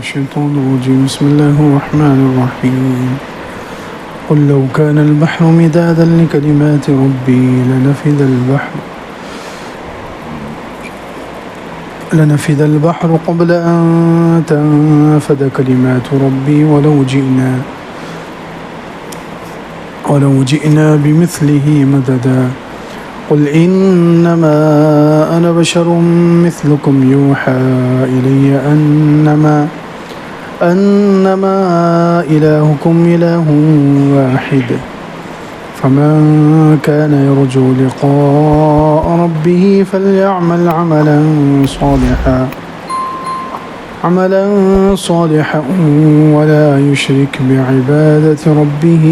الشيطان الرجيم بسم الله الرحمن الرحيم قل لو كان البحر مدادا لكلمات ربي لنفد البحر قبل أن تنفد كلمات ربي ولو جئنا بمثله مددا قل إنما أنا بشر مثلكم يوحى إلي أنما إلهكم إله واحد فمن كان يرجو لقاء ربه فليعمل عملا صالحا ولا يشرك بعبادة ربه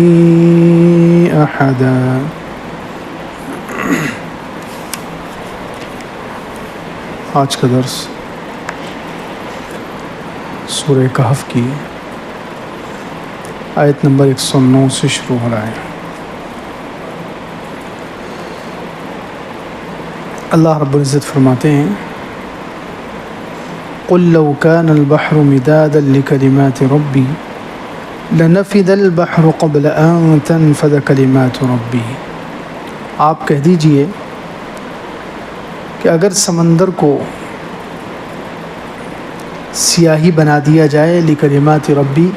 أحدا. آج کا درس سورہ کہف کی آیت نمبر 109 سے شروع ہو رہا ہے۔ اللہ رب العزت فرماتے ہیں قل لو كان البحر مدادا لكلمات ربي لنفد البحر قبل أن تنفد كلمات ربي۔ آپ کہہ دیجئے کہ اگر سمندر کو سیاہی بنا دیا جائے لکلمات ربی،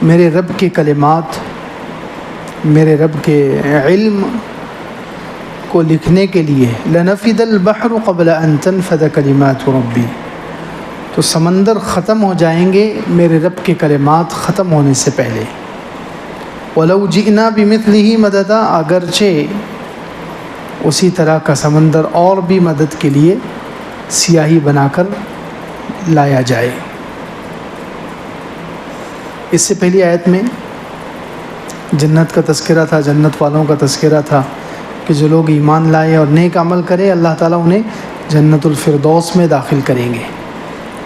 میرے رب کے کلمات، میرے رب کے علم کو لکھنے کے لیے، لنفد البحر قبل ان تنفد کلمات ربی، تو سمندر ختم ہو جائیں گے میرے رب کے کلمات ختم ہونے سے پہلے۔ ولو جئنا بمثلہ مددا، اگرچہ اسی طرح کا سمندر اور بھی مدد کے لیے سیاہی بنا کر لایا جائے۔ اس سے پہلی آیت میں جنت کا تذکرہ تھا، جنت والوں کا تذکرہ تھا کہ جو لوگ ایمان لائے اور نیک عمل کرے اللہ تعالیٰ انہیں جنت الفردوس میں داخل کریں گے،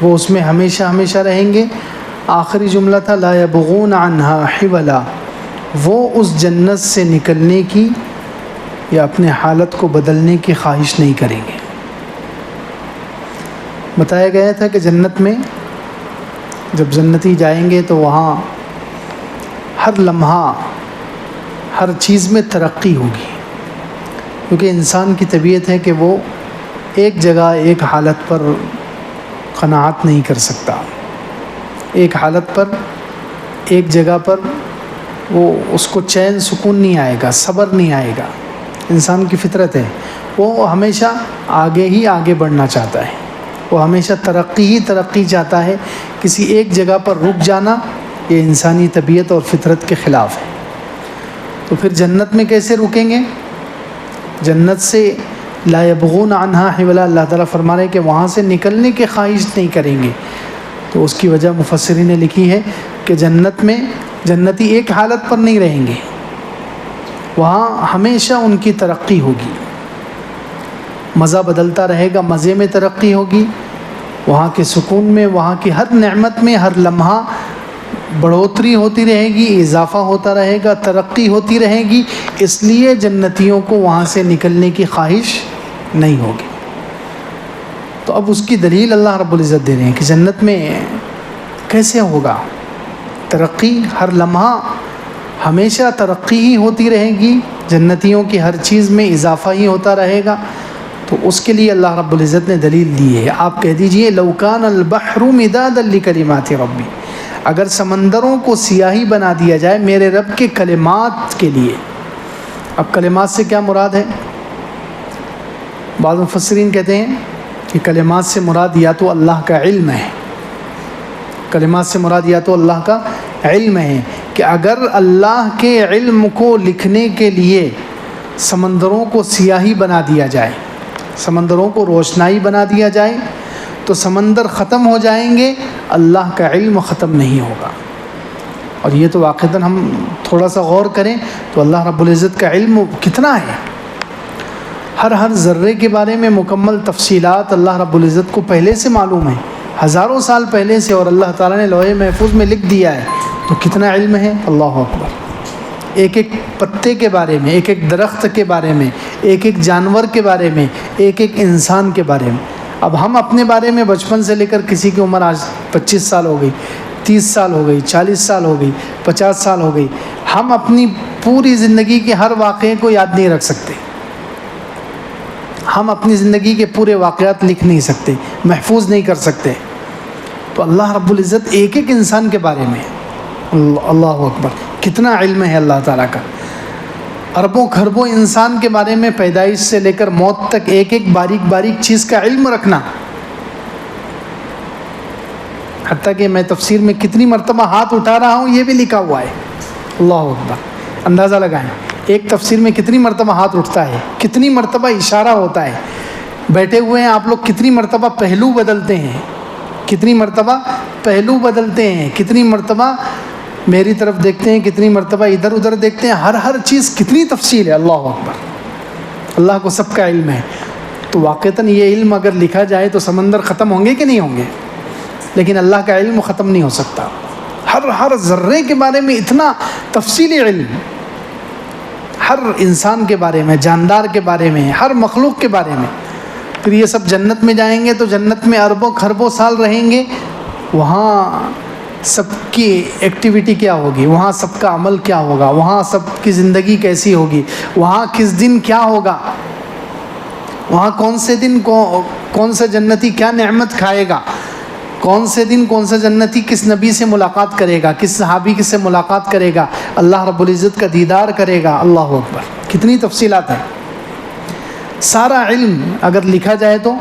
وہ اس میں ہمیشہ ہمیشہ رہیں گے۔ آخری جملہ تھا لا یبغون عنہا حولا، وہ اس جنت سے نکلنے کی یا اپنے حالت کو بدلنے کی خواہش نہیں کریں گے۔ بتایا گیا تھا کہ جنت میں جب جنتی جائیں گے تو وہاں ہر لمحہ ہر چیز میں ترقی ہوگی، کیونکہ انسان کی طبیعت ہے کہ وہ ایک جگہ ایک حالت پر قناعت نہیں کر سکتا، ایک حالت پر ایک جگہ پر وہ اس کو چین سکون نہیں آئے گا، صبر نہیں آئے گا۔ انسان کی فطرت ہے، وہ ہمیشہ آگے ہی آگے بڑھنا چاہتا ہے، وہ ہمیشہ ترقی چاہتا ہے۔ کسی ایک جگہ پر رک جانا یہ انسانی طبیعت اور فطرت کے خلاف ہے۔ تو پھر جنت میں کیسے رکیں گے؟ جنت سے لا یبغون عنہا حولا، اللہ تعالیٰ فرما رہے ہیں کہ وہاں سے نکلنے کی خواہش نہیں کریں گے۔ تو اس کی وجہ مفسرین نے لکھی ہے کہ جنت میں جنتی ایک حالت پر نہیں رہیں گے، وہاں ہمیشہ ان کی ترقی ہوگی، مزہ بدلتا رہے گا، مزے میں ترقی ہوگی، وہاں کے سکون میں، وہاں کی ہر نعمت میں ہر لمحہ بڑھوتری ہوتی رہے گی، اضافہ ہوتا رہے گا، ترقی ہوتی رہے گی، اس لیے جنتیوں کو وہاں سے نکلنے کی خواہش نہیں ہوگی۔ تو اب اس کی دلیل اللہ رب العزت دے رہے ہیں کہ جنت میں کیسے ہوگا ترقی، ہر لمحہ ہمیشہ ترقی ہی ہوتی رہے گی، جنتیوں کی ہر چیز میں اضافہ ہی ہوتا رہے گا۔ تو اس کے لیے اللہ رب العزت نے دلیل دی ہے۔ آپ کہہ دیجئے لو کان البحر مدادا لکلمات ربی، اگر سمندروں کو سیاہی بنا دیا جائے میرے رب کے کلمات کے لیے۔ اب کلمات سے کیا مراد ہے؟ بعض مفسرین کہتے ہیں کہ کلمات سے مراد یا تو اللہ کا علم ہے، کلمات سے مراد یا تو اللہ کا علم ہے کہ اگر اللہ کے علم کو لکھنے کے لیے سمندروں کو سیاہی بنا دیا جائے، سمندروں کو روشنائی بنا دیا جائے تو سمندر ختم ہو جائیں گے، اللہ کا علم ختم نہیں ہوگا۔ اور یہ تو واقعتاً ہم تھوڑا سا غور کریں تو اللہ رب العزت کا علم کتنا ہے، ہر ذرے کے بارے میں مکمل تفصیلات اللہ رب العزت کو پہلے سے معلوم ہے، ہزاروں سال پہلے سے، اور اللہ تعالیٰ نے لوح محفوظ میں لکھ دیا ہے، تو کتنا علم ہے، اللہ اکبر۔ ایک ایک پتے کے بارے میں، ایک ایک درخت کے بارے میں، ایک ایک جانور کے بارے میں، ایک ایک انسان کے بارے میں۔ اب ہم اپنے بارے میں بچپن سے لے کر کسی کی عمر آج 25 سال ہو گئی، 30 سال ہو گئی، 40 سال ہو گئی، 50 سال ہو گئی، ہم اپنی پوری زندگی کے ہر واقعے کو یاد نہیں رکھ سکتے، ہم اپنی زندگی کے پورے واقعات لکھ نہیں سکتے، محفوظ نہیں کر سکتے. تو اللہ رب العزت ایک ایک انسان کے بارے میں، اللہ اکبر، کتنا علم ہے اللہ تعالیٰ کا. اربوں خربوں انسان کے بارے میں، پیدائش سے لے کر موت تک ایک ایک باریک باریک چیز کا علم رکھنا. حتیٰ کہ میں تفسیر میں کتنی مرتبہ ہاتھ اٹھا رہا ہوں یہ بھی لکھا ہوا ہے. اللہ اکبر، اندازہ لگائیں ایک تفسیر میں کتنی مرتبہ ہاتھ اٹھتا ہے، کتنی مرتبہ اشارہ ہوتا ہے. بیٹھے ہوئے ہیں آپ لوگ، کتنی مرتبہ پہلو بدلتے ہیں، کتنی مرتبہ پہلو بدلتے ہیں، کتنی مرتبہ میری طرف دیکھتے ہیں، کتنی مرتبہ ادھر ادھر دیکھتے ہیں. ہر چیز کتنی تفصیل ہے. اللہ اکبر، اللہ کو سب کا علم ہے. تو واقعتاً یہ علم اگر لکھا جائے تو سمندر ختم ہوں گے کہ نہیں ہوں گے؟ لیکن اللہ کا علم ختم نہیں ہو سکتا. ہر ذرے کے بارے میں اتنا تفصیلی علم، ہر انسان کے بارے میں، جاندار کے بارے میں، ہر مخلوق کے بارے میں. پھر یہ سب جنت میں جائیں گے تو جنت میں اربوں خربوں سال رہیں گے. وہاں سب کی ایکٹیویٹی کیا ہوگی، وہاں سب کا عمل کیا ہوگا، وہاں سب کی زندگی کیسی ہوگی، وہاں کس دن کیا ہوگا، وہاں کون سے دن کون سا جنتی کیا نعمت کھائے گا، کون سے دن کون سا جنتی کس نبی سے ملاقات کرے گا، کس صحابی کس سے ملاقات کرے گا، اللہ رب العزت کا دیدار کرے گا. اللہ اکبر، کتنی تفصیلات ہیں. سارا علم اگر لکھا جائے تو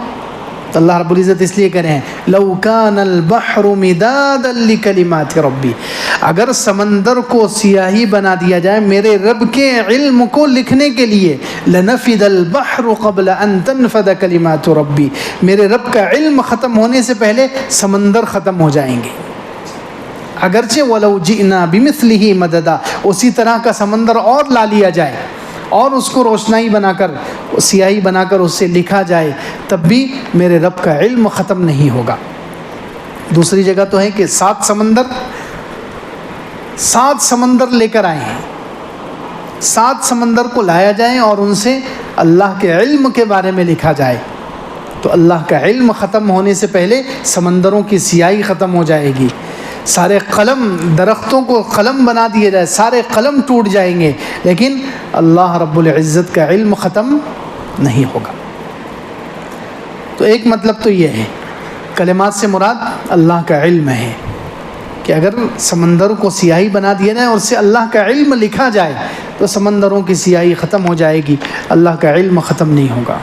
اللہ رب العزت اس لیے کہہ رہے ہیں لو کان البحر مدادا لکلمات ربی، اگر سمندر کو سیاہی بنا دیا جائے میرے رب کے علم کو لکھنے کے لیے، لنفد البحر قبل ان تنفد کلمات ربی، میرے رب کا علم ختم ہونے سے پہلے سمندر ختم ہو جائیں گے. اگرچہ ولو جئنا بمثلہ مددا، اسی طرح کا سمندر اور لا لیا جائے اور اس کو روشنائی بنا کر، سیاہی بنا کر اس سے لکھا جائے، تب بھی میرے رب کا علم ختم نہیں ہوگا. دوسری جگہ تو ہے کہ 7 سمندر لے کر آئے ہیں، 7 سمندر کو لایا جائے اور ان سے اللہ کے علم کے بارے میں لکھا جائے. تو اللہ کا علم ختم ہونے سے پہلے سمندروں کی سیاہی ختم ہو جائے گی. سارے قلم، درختوں کو قلم بنا دیے جائے، سارے قلم ٹوٹ جائیں گے، لیکن اللہ رب العزت کا علم ختم نہیں ہوگا. تو ایک مطلب تو یہ ہے، کلمات سے مراد اللہ کا علم ہے کہ اگر سمندر کو سیاہی بنا دیا جائے اور اس سے اللہ کا علم لکھا جائے تو سمندروں کی سیاہی ختم ہو جائے گی، اللہ کا علم ختم نہیں ہوگا.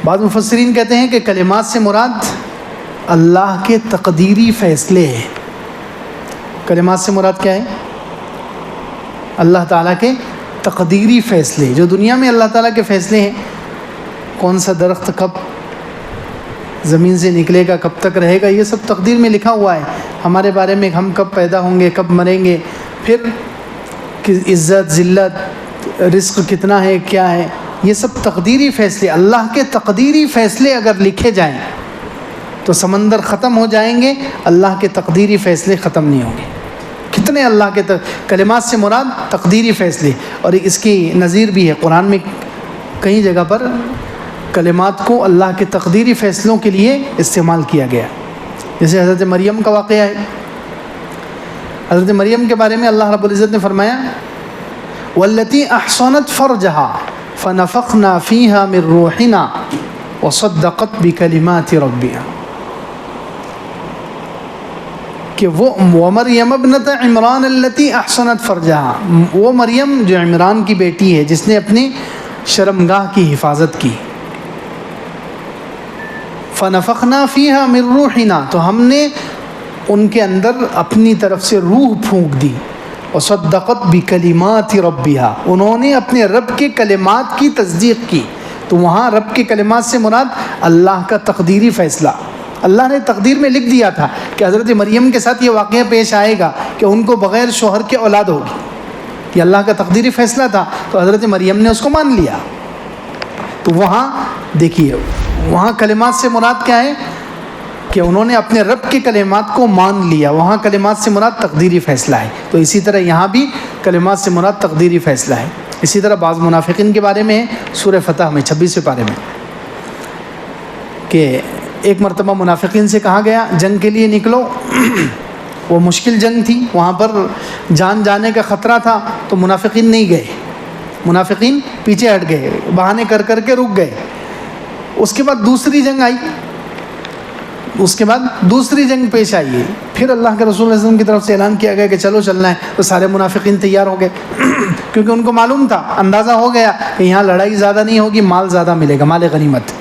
بعض مفسرین کہتے ہیں کہ کلمات سے مراد اللہ کے تقدیری فیصلے ہیں. کلمات سے مراد کیا ہے؟ اللہ تعالیٰ کے تقدیری فیصلے. جو دنیا میں اللہ تعالیٰ کے فیصلے ہیں، کون سا درخت کب زمین سے نکلے گا، کب تک رہے گا، یہ سب تقدیر میں لکھا ہوا ہے. ہمارے بارے میں ہم کب پیدا ہوں گے، کب مریں گے، پھر عزت ذلت، رزق کتنا ہے، کیا ہے، یہ سب تقدیری فیصلے. اللہ کے تقدیری فیصلے اگر لکھے جائیں تو سمندر ختم ہو جائیں گے، اللہ کے تقدیری فیصلے ختم نہیں ہوں گے. کتنے اللہ کے کلمات سے مراد تقدیری فیصلے. اور اس کی نظیر بھی ہے قرآن میں کئی جگہ پر کلمات کو اللہ کے تقدیری فیصلوں کے لیے استعمال کیا گیا. جیسے حضرت مریم کا واقعہ ہے. حضرت مریم کے بارے میں اللہ رب العزت نے فرمایا واللتی احصنت فرجہا فنفخنا فیہا من روحنا وصدقت بکلمات ربها، کہ وہ مریم ابنت عمران التی احسنت فرجہا، وہ مریم جو عمران کی بیٹی ہے جس نے اپنی شرمگاہ کی حفاظت کی. فنفخنا فیہا من روحنا، تو ہم نے ان کے اندر اپنی طرف سے روح پھونک دی. وصدقت بکلمات ربها، انہوں نے اپنے رب کے کلمات کی تصدیق کی. تو وہاں رب کے کلمات سے مراد اللہ کا تقدیری فیصلہ. اللہ نے تقدیر میں لکھ دیا تھا کہ حضرت مریم کے ساتھ یہ واقعہ پیش آئے گا کہ ان کو بغیر شوہر کے اولاد ہوگی. یہ اللہ کا تقدیری فیصلہ تھا، تو حضرت مریم نے اس کو مان لیا. تو وہاں دیکھیے، وہاں کلمات سے مراد کیا ہے کہ انہوں نے اپنے رب کے کلمات کو مان لیا. وہاں کلمات سے مراد تقدیری فیصلہ ہے. تو اسی طرح یہاں بھی کلمات سے مراد تقدیری فیصلہ ہے. اسی طرح بعض منافقین کے بارے میں ہے سورہ فتح میں 26ویں پارے میں کہ ایک مرتبہ منافقین سے کہا گیا جنگ کے لیے نکلو، وہ مشکل جنگ تھی، وہاں پر جان جانے کا خطرہ تھا، تو منافقین نہیں گئے، منافقین پیچھے ہٹ گئے، بہانے کر کر کے رک گئے۔ اس کے بعد دوسری جنگ آئی، اس کے بعد دوسری جنگ پیش آئی ہے، پھر اللہ کے رسول صلی اللہ علیہ وسلم کی طرف سے اعلان کیا گیا کہ چلو چلنا ہے، تو سارے منافقین تیار ہو گئے کیونکہ ان کو معلوم تھا، اندازہ ہو گیا کہ یہاں لڑائی زیادہ نہیں ہوگی، مال زیادہ ملے گا، مال غنیمت۔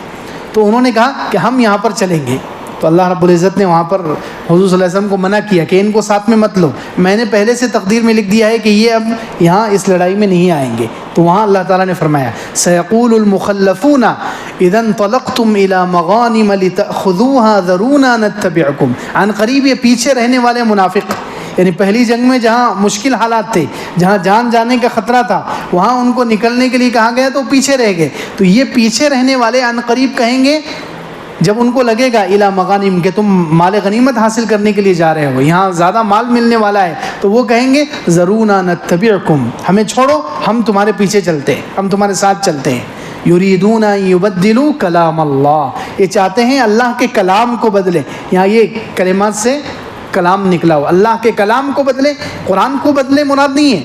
تو انہوں نے کہا کہ ہم یہاں پر چلیں گے، تو اللہ رب العزت نے وہاں پر حضور صلی اللہ علیہ وسلم کو منع کیا کہ ان کو ساتھ میں مت لو، میں نے پہلے سے تقدیر میں لکھ دیا ہے کہ یہ اب یہاں اس لڑائی میں نہیں آئیں گے۔ تو وہاں اللہ تعالیٰ نے فرمایا سَيَقُولُ الْمُخَلَّفُونَ إِذَا انطَلَقْتُمْ إِلَى مَغَانِمَ لِتَأْخُذُوهَا ذَرُونَا نَتَّبِعْكُمْ۔ عن قریب یہ پیچھے رہنے والے منافق، یعنی پہلی جنگ میں جہاں مشکل حالات تھے، جہاں جان جانے کا خطرہ تھا، وہاں ان کو نکلنے کے لیے کہا گیا تو پیچھے رہ گئے، تو یہ پیچھے رہنے والے عن قریب کہیں گے جب ان کو لگے گا الا مغانم کہ تم مال غنیمت حاصل کرنے کے لیے جا رہے ہو، یہاں زیادہ مال ملنے والا ہے، تو وہ کہیں گے ذرونا نتبعکم، ہمیں چھوڑو، ہم تمہارے پیچھے چلتے ہیں، ہم تمہارے ساتھ چلتے ہیں۔ یریدون ان یبدلوا کلام اللہ، یہ چاہتے ہیں اللہ کے کلام کو بدلیں، یہاں یہ کلمات سے کلام نکلا ہو، اللہ کے کلام کو بدلیں، قرآن کو بدلیں مراد نہیں ہے،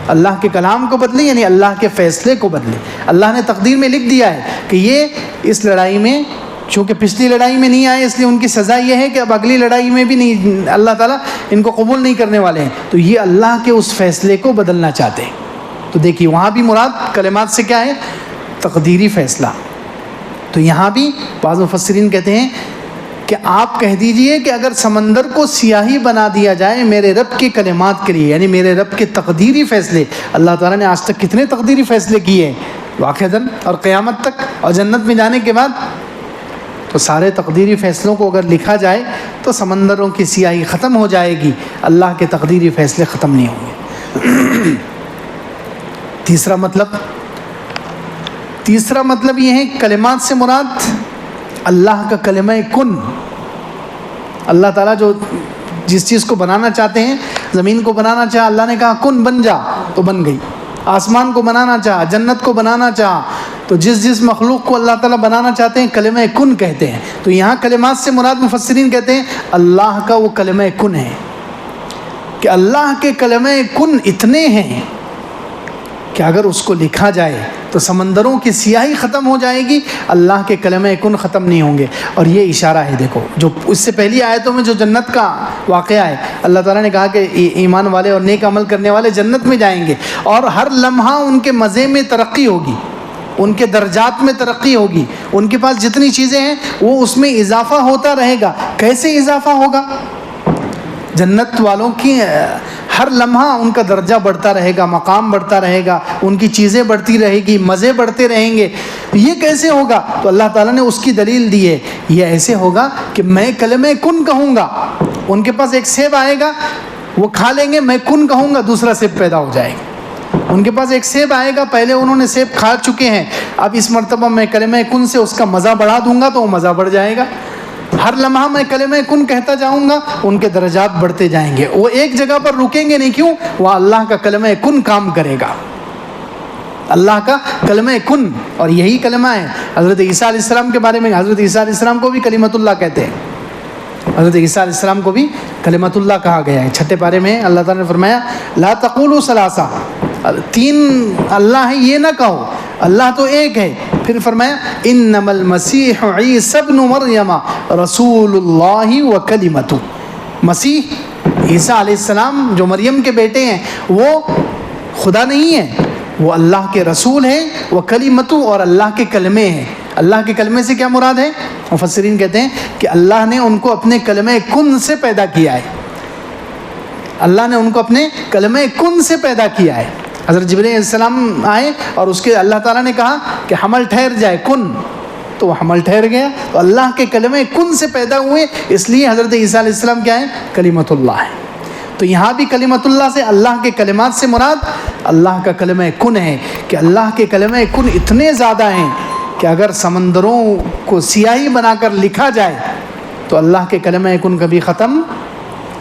اللہ کے کلام کو بدلیں یعنی اللہ کے فیصلے کو بدلیں۔ اللہ نے تقدیر میں لکھ دیا ہے کہ یہ اس لڑائی میں، چونکہ پچھلی لڑائی میں نہیں آئے اس لیے ان کی سزا یہ ہے کہ اب اگلی لڑائی میں بھی نہیں، اللہ تعالیٰ ان کو قبول نہیں کرنے والے ہیں، تو یہ اللہ کے اس فیصلے کو بدلنا چاہتے ہیں۔ تو دیکھیے وہاں بھی مراد کلمات سے کیا ہے؟ تقدیری فیصلہ۔ تو یہاں بھی بعض مفسرین کہتے ہیں کہ آپ کہہ دیجئے کہ اگر سمندر کو سیاہی بنا دیا جائے میرے رب کے کلمات کے لیے، یعنی میرے رب کے تقدیری فیصلے، اللہ تعالیٰ نے آج تک کتنے تقدیری فیصلے کیے ہیں واقعتاً، اور قیامت تک اور جنت میں جانے کے بعد، تو سارے تقدیری فیصلوں کو اگر لکھا جائے تو سمندروں کی سیاہی ختم ہو جائے گی، اللہ کے تقدیری فیصلے ختم نہیں ہوں گے۔ تیسرا مطلب یہ ہے کلمات سے مراد اللہ کا کلمہ کن۔ اللہ تعالیٰ جو جس چیز کو بنانا چاہتے ہیں، زمین کو بنانا چاہا، اللہ نے کہا کن بن جا تو بن گئی، آسمان کو بنانا چاہا، جنت کو بنانا چاہا، تو جس مخلوق کو اللہ تعالیٰ بنانا چاہتے ہیں کلمہ کن کہتے ہیں۔ تو یہاں کلمات سے مراد مفسرین کہتے ہیں اللہ کا وہ کلمہ کن ہے، کہ اللہ کے کلمہ کن اتنے ہیں کہ اگر اس کو لکھا جائے تو سمندروں کی سیاہی ختم ہو جائے گی، اللہ کے کلمہ کن ختم نہیں ہوں گے۔ اور یہ اشارہ ہے، دیکھو جو اس سے پہلی آیتوں میں جو جنت کا واقعہ ہے، اللہ تعالیٰ نے کہا کہ ایمان والے اور نیک عمل کرنے والے جنت میں جائیں گے، اور ہر لمحہ ان کے مزے میں ترقی ہوگی، ان کے درجات میں ترقی ہوگی، ان کے پاس جتنی چیزیں ہیں وہ اس میں اضافہ ہوتا رہے گا۔ کیسے اضافہ ہوگا؟ جنت والوں کی ہر لمحہ ان کا درجہ بڑھتا رہے گا، مقام بڑھتا رہے گا، ان کی چیزیں بڑھتی رہے گی، مزے بڑھتے رہیں گے۔ یہ کیسے ہوگا؟ تو اللہ تعالیٰ نے اس کی دلیل دی ہے، یہ ایسے ہوگا کہ میں کلمہ کن کہوں گا، ان کے پاس ایک سیب آئے گا، وہ کھا لیں گے، میں کن کہوں گا، دوسرا سیب پیدا ہو جائے گا۔ ان کے پاس ایک سیب آئے گا، پہلے انہوں نے سیب کھا چکے ہیں، اب اس مرتبہ میں کلمہ کن سے اس کا مزہ بڑھا دوں گا تو وہ مزہ بڑھ جائے گا۔ ہر لمحہ میں کلمہ کن کہتا جاؤں گا، ان کے درجات بڑھتے جائیں گے، وہ ایک جگہ پر رکیں گے نہیں، کیوں؟ وہ اللہ کا کلمہ کن کام کرے گا، اللہ کا کلمہ کن۔ اور یہی کلمہ ہے حضرت عیسیٰ علیہ السلام کے بارے میں، حضرت عیسیٰ علیہ السلام کو بھی کلمۃ اللہ کہتے ہیں، حضرت عیسیٰ علیہ السلام کو بھی کلمۃ اللہ کہا گیا ہے۔ 6 پارے میں اللہ تعالیٰ نے فرمایا لا تقولوا ثلاثہ، 3 اللہ ہے یہ نہ کہو، اللہ تو ایک ہے۔ پھر فرمایا انما المسیح عیسی ابن مریم رسول اللہ وکلمتہ، مسیح عیسیٰ علیہ السلام جو مریم کے بیٹے ہیں وہ خدا نہیں ہے، وہ اللہ کے رسول ہیں، وکلمتہ اور اللہ کے کلمے ہیں۔ اللہ کے کلمے سے کیا مراد ہے؟ مفسرین کہتے ہیں کہ اللہ نے ان کو اپنے کلمہ کن سے پیدا کیا ہے، اللہ نے ان کو اپنے کلمہ کن سے پیدا کیا ہے۔ حضرت جبرائیل علیہ السلام آئے اور اس کے اللہ تعالیٰ نے کہا کہ حمل ٹھہر جائے، کن، تو وہ حمل ٹھہر گیا۔ تو اللہ کے کلمہ کن سے پیدا ہوئے، اس لیے حضرت عیسیٰ علیہ السلام کیا ہے؟ کلمۃ اللہ ہے۔ تو یہاں بھی کلمۃ اللہ سے اللہ کے کلمات سے مراد اللہ کا کلمہ کن ہے، کہ اللہ کے کلمہ کن اتنے زیادہ ہیں کہ اگر سمندروں کو سیاہی بنا کر لکھا جائے تو اللہ کے کلمہ کن کبھی ختم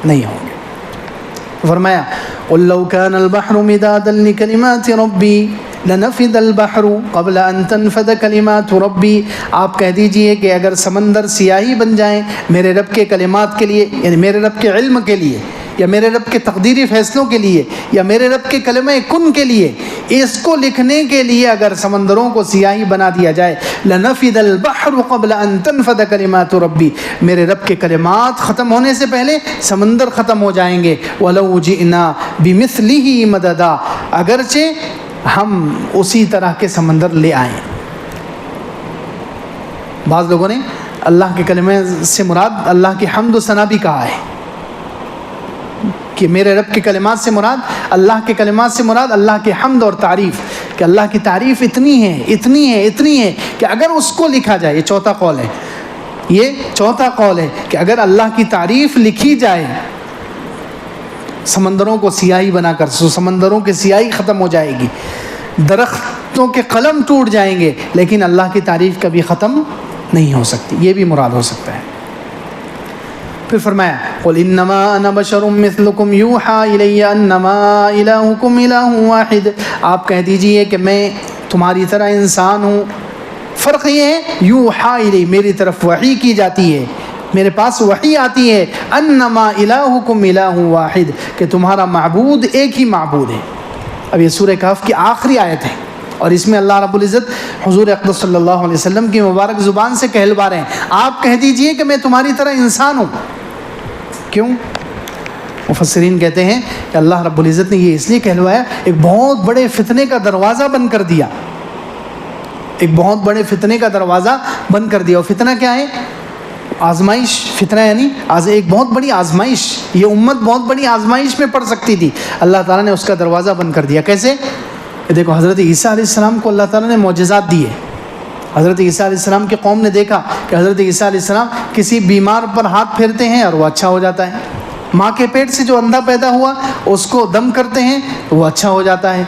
نہیں ہوں گے۔ فرمایا قُلْ لَوْ كَانَ الْبَحْرُ مِدَادًا لِكَلِمَاتِ رَبِّي لنفد البحر قبل ان تنفد کلمات ربی، آپ کہہ دیجئے کہ اگر سمندر سیاہی بن جائیں میرے رب کے کلمات کے لیے، یعنی میرے رب کے علم کے لیے، یا میرے رب کے تقدیری فیصلوں کے لیے، یا میرے رب کے کلمہ کن کے لیے، اس کو لکھنے کے لیے اگر سمندروں کو سیاہی بنا دیا جائے، لنفد البحر قبل ان تنفد کلمات ربی، میرے رب کے کلمات ختم ہونے سے پہلے سمندر ختم ہو جائیں گے، ولو جئنا بمثلہ مددا، اگرچہ ہم اسی طرح کے سمندر لے آئیں۔ بعض لوگوں نے اللہ کے کلمے سے مراد اللہ کی حمد و ثنا بھی کہا ہے، کہ میرے رب کے کلمات سے مراد، اللہ کے کلمات سے مراد اللہ کی حمد اور تعریف، کہ اللہ کی تعریف اتنی ہے اتنی ہے اتنی ہے کہ اگر اس کو لکھا جائے، یہ چوتھا قول ہے، یہ چوتھا قول ہے کہ اگر اللہ کی تعریف لکھی جائے سمندروں کو سیاہی بنا کر، سمندروں کی سیاہی ختم ہو جائے گی، درختوں کے قلم ٹوٹ جائیں گے، لیکن اللہ کی تعریف کبھی ختم نہیں ہو سکتی، یہ بھی مراد ہو سکتا ہے۔ پھر فرمایا قل انما انا بشر مثلکم یوحی الی انما الہکم الہ واحد، آپ کہہ دیجئے کہ میں تمہاری طرح انسان ہوں، فرق یہ ہے یوحی الی، میری طرف وحی کی جاتی ہے، میرے پاس وحی آتی ہے، انما الہکم الہ واحد، کہ تمہارا معبود ایک ہی معبود ہے۔ اب یہ سورہ کہف کی آخری آیت ہے، اور اس میں اللہ رب العزت حضور اقدس صلی اللہ علیہ وسلم کی مبارک زبان سے کہلوا رہے ہیں، آپ کہہ دیجئے کہ میں تمہاری طرح انسان ہوں۔ کیوں؟ مفسرین کہتے ہیں کہ اللہ رب العزت نے یہ اس لیے کہلوایا، ایک بہت بڑے فتنے کا دروازہ بند کر دیا، ایک بہت بڑے فتنے کا دروازہ بند کر دیا۔ اور فتنہ کیا ہے؟ آزمائش۔ فتنہ یعنی ایک بہت بڑی آزمائش، یہ امت بہت بڑی آزمائش میں پڑ سکتی تھی، اللہ تعالیٰ نے اس کا دروازہ بند کر دیا۔ کیسے؟ دیکھو حضرت عیسیٰ علیہ السلام کو اللہ تعالیٰ نے معجزات دیے۔ حضرت عیسیٰ علیہ السلام کی قوم نے دیکھا کہ حضرت عیسیٰ علیہ السلام کسی بیمار پر ہاتھ پھیرتے ہیں اور وہ اچھا ہو جاتا ہے، ماں کے پیٹ سے جو اندھا پیدا ہوا اس کو دم کرتے ہیں تو وہ اچھا ہو جاتا ہے،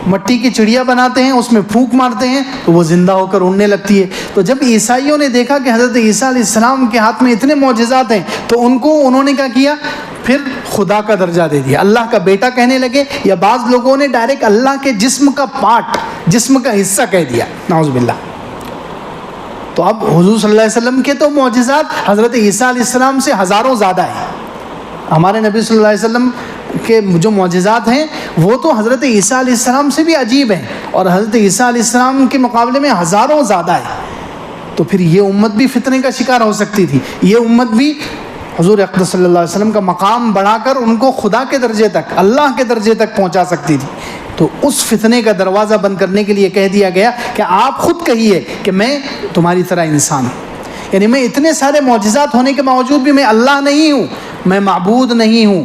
مٹی کی چڑیا بناتے ہیں، اس میں پھونک مارتے ہیں تو وہ زندہ ہو کر اڑنے لگتی ہے۔ تو جب عیسائیوں نے دیکھا کہ حضرت عیسیٰ علیہ السلام کے ہاتھ میں اتنے معجزات ہیں تو انہوں نے کیا کیا؟ پھر خدا کا درجہ دے دیا، اللہ کا بیٹا کہنے لگے، یا بعض لوگوں نے ڈائریکٹ اللہ کے جسم کا پارٹ، جسم کا حصہ کہہ دیا، نعوذ باللہ۔ تو اب حضور صلی اللہ علیہ وسلم کے تو معجزات حضرت عیسیٰ علیہ السلام سے ہزاروں زیادہ ہیں، ہمارے نبی صلی اللہ علیہ وسلم کے جو معجزات ہیں وہ تو حضرت عیسیٰ علیہ السلام سے بھی عجیب ہیں، اور حضرت عیسیٰ علیہ السلام کے مقابلے میں ہزاروں زیادہ ہے۔ تو پھر یہ امت بھی فتنے کا شکار ہو سکتی تھی، یہ امت بھی حضور اقدس صلی اللہ علیہ وسلم کا مقام بڑھا کر ان کو خدا کے درجے تک، اللہ کے درجے تک پہنچا سکتی تھی۔ تو اس فتنے کا دروازہ بند کرنے کے لیے کہہ دیا گیا کہ آپ خود کہیے کہ میں تمہاری طرح انسان ہوں، یعنی میں اتنے سارے معجزات ہونے کے باوجود بھی میں اللہ نہیں ہوں، میں معبود نہیں ہوں،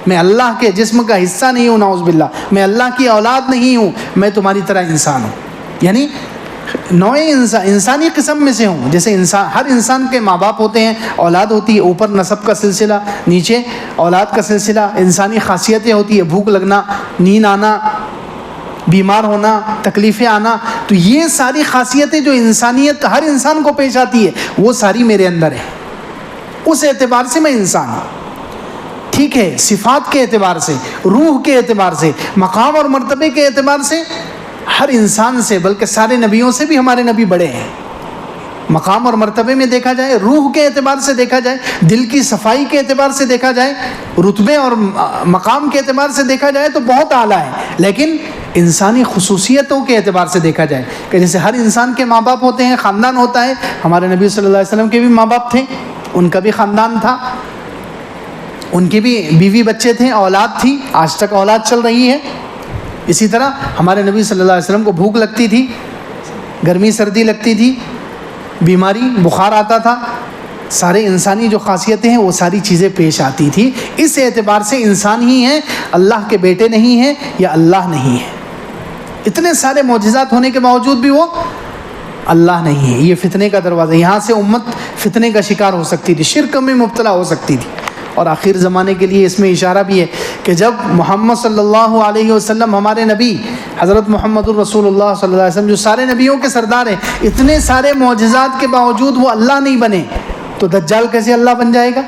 میں اللہ کے جسم کا حصہ نہیں ہوں، نعوذ باللہ، میں اللہ کی اولاد نہیں ہوں، میں تمہاری طرح انسان ہوں، یعنی نوع انسانی قسم میں سے ہوں۔ جیسے ہر انسان کے ماں باپ ہوتے ہیں، اولاد ہوتی ہے، اوپر نسب کا سلسلہ، نیچے اولاد کا سلسلہ، انسانی خاصیتیں ہوتی ہے، بھوک لگنا، نیند آنا، بیمار ہونا، تکلیفیں آنا، تو یہ ساری خاصیتیں جو انسانیت ہر انسان کو پیش آتی ہے وہ ساری میرے اندر ہے، اس اعتبار سے میں انسان ہوں۔ ٹھیک ہے، صفات کے اعتبار سے، روح کے اعتبار سے، مقام اور مرتبے کے اعتبار سے ہر انسان سے، بلکہ سارے نبیوں سے بھی ہمارے نبی بڑے ہیں۔ مقام اور مرتبے میں دیکھا جائے، روح کے اعتبار سے دیکھا جائے، دل کی صفائی کے اعتبار سے دیکھا جائے، رتبے اور مقام کے اعتبار سے دیکھا جائے تو بہت اعلیٰ ہے، لیکن انسانی خصوصیتوں کے اعتبار سے دیکھا جائے کہ جیسے ہر انسان کے ماں باپ ہوتے ہیں، خاندان ہوتا ہے، ہمارے نبی صلی اللہ علیہ وسلم کے بھی ماں باپ تھے، ان کا بھی خاندان تھا، ان کی بھی بیوی بچے تھے، اولاد تھی، آج تک اولاد چل رہی ہے۔ اسی طرح ہمارے نبی صلی اللہ علیہ وسلم کو بھوک لگتی تھی، گرمی سردی لگتی تھی، بیماری بخار آتا تھا، سارے انسانی جو خاصیتیں ہیں وہ ساری چیزیں پیش آتی تھی۔ اس اعتبار سے انسان ہی ہیں، اللہ کے بیٹے نہیں ہیں یا اللہ نہیں ہے۔ اتنے سارے معجزات ہونے کے باوجود بھی وہ اللہ نہیں ہے۔ یہ فتنے کا دروازہ، یہاں سے امت فتنے کا شکار ہو سکتی تھی، شرک میں مبتلا ہو سکتی تھی۔ اور آخر زمانے کے لیے اس میں اشارہ بھی ہے کہ جب محمد صلی اللہ علیہ وسلم، ہمارے نبی حضرت محمد الرسول اللہ صلی اللہ علیہ وسلم جو سارے نبیوں کے سردار ہیں، اتنے سارے معجزات کے باوجود وہ اللہ نہیں بنے تو دجال کیسے اللہ بن جائے گا؟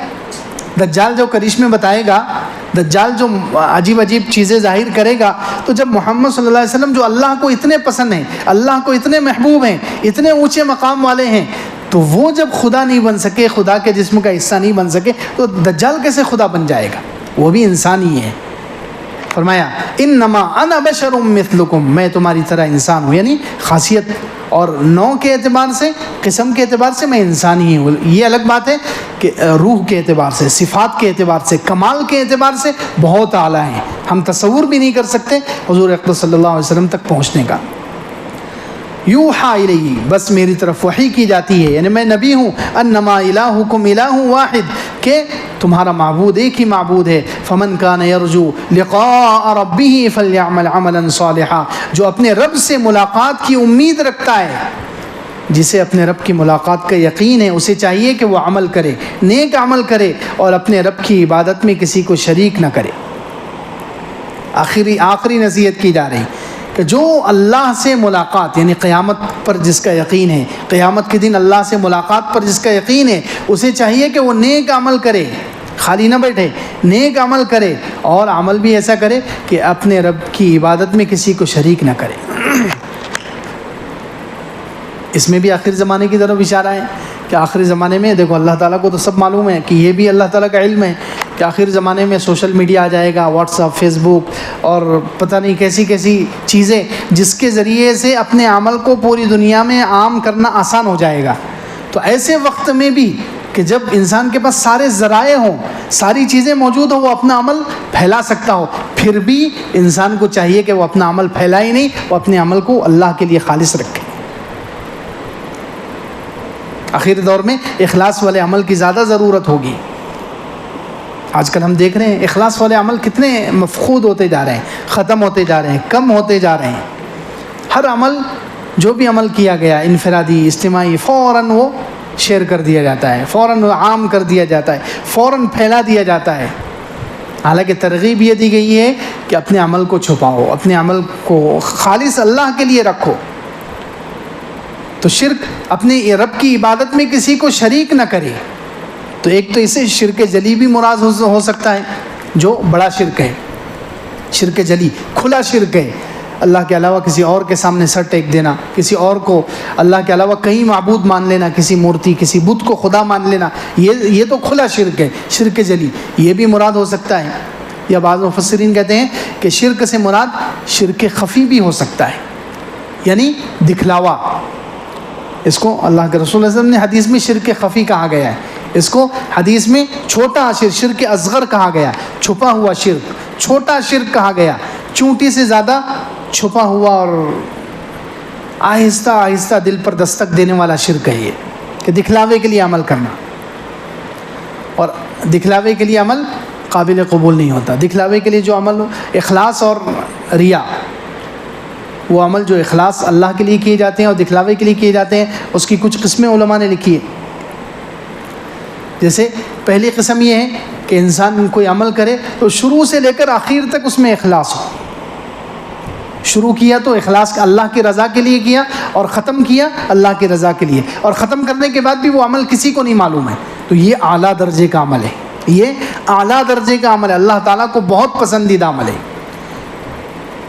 دجال جو کرشمے بتائے گا دجال جو عجیب عجیب چیزیں ظاہر کرے گا، تو جب محمد صلی اللہ علیہ وسلم جو اللہ کو اتنے پسند ہیں، اللہ کو اتنے محبوب ہیں، اتنے اونچے مقام والے ہیں، تو وہ جب خدا نہیں بن سکے، خدا کے جسم کا حصہ نہیں بن سکے، تو دجال کیسے خدا بن جائے گا؟ وہ بھی انسان ہی ہے۔ فرمایا انما انا بشر مثلکم، میں تمہاری طرح انسان ہوں، یعنی خاصیت اور نوع کے اعتبار سے، قسم کے اعتبار سے میں انسان ہی ہوں۔ یہ الگ بات ہے کہ روح کے اعتبار سے، صفات کے اعتبار سے، کمال کے اعتبار سے بہت اعلیٰ ہیں، ہم تصور بھی نہیں کر سکتے حضور اقدس صلی اللہ علیہ وسلم تک پہنچنے کا۔ یوحا الی، بس میری طرف وحی کی جاتی ہے، یعنی میں نبی ہوں، انما الہکم الہ واحد، کہ تمہارا معبود ایک ہی معبود ہے۔ فمن کان یرجو لقاء ربہ فلیعمل عملا صالحا، جو اپنے رب سے ملاقات کی امید رکھتا ہے، جسے اپنے رب کی ملاقات کا یقین ہے، اسے چاہیے کہ وہ عمل کرے، نیک عمل کرے، اور اپنے رب کی عبادت میں کسی کو شریک نہ کرے۔ آخری نصیحت کی جا رہی کہ جو اللہ سے ملاقات، یعنی قیامت پر جس کا یقین ہے، قیامت کے دن اللہ سے ملاقات پر جس کا یقین ہے، اسے چاہیے کہ وہ نیک عمل کرے، خالی نہ بیٹھے، نیک عمل کرے، اور عمل بھی ایسا کرے کہ اپنے رب کی عبادت میں کسی کو شریک نہ کرے۔ اس میں بھی آخر زمانے کی طرف اشارہ ہے کہ آخری زمانے میں دیکھو، اللہ تعالیٰ کو تو سب معلوم ہے کہ یہ بھی اللہ تعالیٰ کا علم ہے کہ آخر زمانے میں سوشل میڈیا آ جائے گا، واٹس ایپ، فیس بک، اور پتہ نہیں کیسی کیسی چیزیں، جس کے ذریعے سے اپنے عمل کو پوری دنیا میں عام کرنا آسان ہو جائے گا۔ تو ایسے وقت میں بھی کہ جب انسان کے پاس سارے ذرائع ہوں، ساری چیزیں موجود ہوں، وہ اپنا عمل پھیلا سکتا ہو، پھر بھی انسان کو چاہیے کہ وہ اپنا عمل پھیلائے نہیں، وہ اپنے عمل کو اللہ کے لیے خالص رکھے۔ آخری دور میں اخلاص والے عمل کی زیادہ ضرورت ہوگی۔ آج کل ہم دیکھ رہے ہیں اخلاص والے عمل کتنے مفقود ہوتے جا رہے ہیں، ختم ہوتے جا رہے ہیں، کم ہوتے جا رہے ہیں۔ ہر عمل، جو بھی عمل کیا گیا، انفرادی، اجتماعی، فوراً وہ شیئر کر دیا جاتا ہے، فوراً وہ عام کر دیا جاتا ہے، فوراً پھیلا دیا جاتا ہے۔ حالانکہ ترغیب یہ دی گئی ہے کہ اپنے عمل کو چھپاؤ، اپنے عمل کو خالص اللہ کے لیے رکھو۔ تو شرک، اپنے رب کی عبادت میں کسی کو شریک نہ کرے، تو ایک تو اسے شرک جلی بھی مراد ہو سکتا ہے، جو بڑا شرک ہے، شرک جلی، کھلا شرک ہے، اللہ کے علاوہ کسی اور کے سامنے سر ٹیک دینا، کسی اور کو اللہ کے علاوہ کہیں معبود مان لینا، کسی مورتی، کسی بت کو خدا مان لینا، یہ تو کھلا شرک ہے، شرک جلی، یہ بھی مراد ہو سکتا ہے۔ یا بعض مفسرین کہتے ہیں کہ شرک سے مراد شرک خفی بھی ہو سکتا ہے، یعنی دکھلاوا۔ اس کو اللہ کے رسول صلی اللہ علیہ وسلم نے حدیث میں شرک خفی کہا گیا ہے، اس کو حدیث میں چھوٹا شرک اصغر کہا گیا، چھپا ہوا شرک، چھوٹا شرک کہا گیا، چونٹی سے زیادہ چھپا ہوا اور آہستہ آہستہ دل پر دستک دینے والا شرک ہے یہ، کہ دکھلاوے کے لیے عمل کرنا، اور دکھلاوے کے لیے عمل قابل قبول نہیں ہوتا۔ دکھلاوے کے لیے جو عمل اخلاص اور ریا، وہ عمل جو اخلاص اللہ کے لیے کیے جاتے ہیں اور دکھلاوے کے لیے کیے جاتے ہیں، اس کی کچھ قسمیں علماء نے لکھی ہے۔ جیسے پہلی قسم یہ ہے کہ انسان کوئی عمل کرے تو شروع سے لے کر آخر تک اس میں اخلاص ہو، شروع کیا تو اخلاص اللہ کی رضا کے لیے کیا، اور ختم کیا اللہ کی رضا کے لیے، اور ختم کرنے کے بعد بھی وہ عمل کسی کو نہیں معلوم ہے، تو یہ اعلیٰ درجے کا عمل ہے، یہ اعلیٰ درجے کا عمل ہے، اللہ تعالیٰ کو بہت پسندیدہ عمل ہے